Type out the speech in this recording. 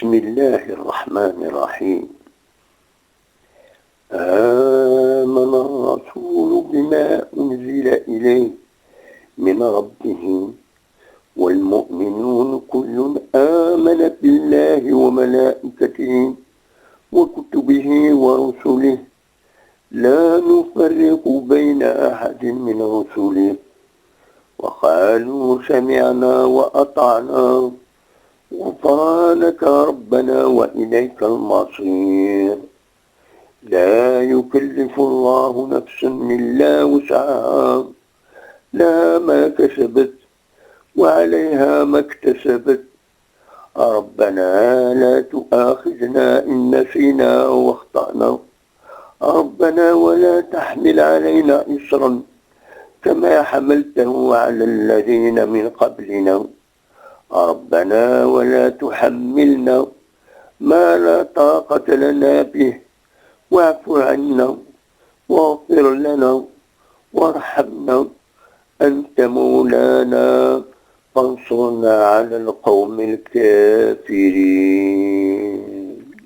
بسم الله الرحمن الرحيم. آمن الرسول بما أنزل إليه من ربه والمؤمنون كل آمن بالله وملائكته وكتبه ورسله لا نفرق بين أحد من رسله وقالوا سمعنا وأطعنا غفرانك ربنا وإليك المصير. لا يكلف الله نفسا إلا وسعها لها ما كسبت وعليها ما اكتسبت ربنا لا تؤاخذنا إن نسينا أو أخطأنا ربنا ولا تحمل علينا إصرا كما حملته على الذين من قبلنا ربنا ولا تحملنا ما لا طاقة لنا به واعف عنا واغفر لنا وارحمنا أنت مولانا فانصرنا على القوم الكافرين.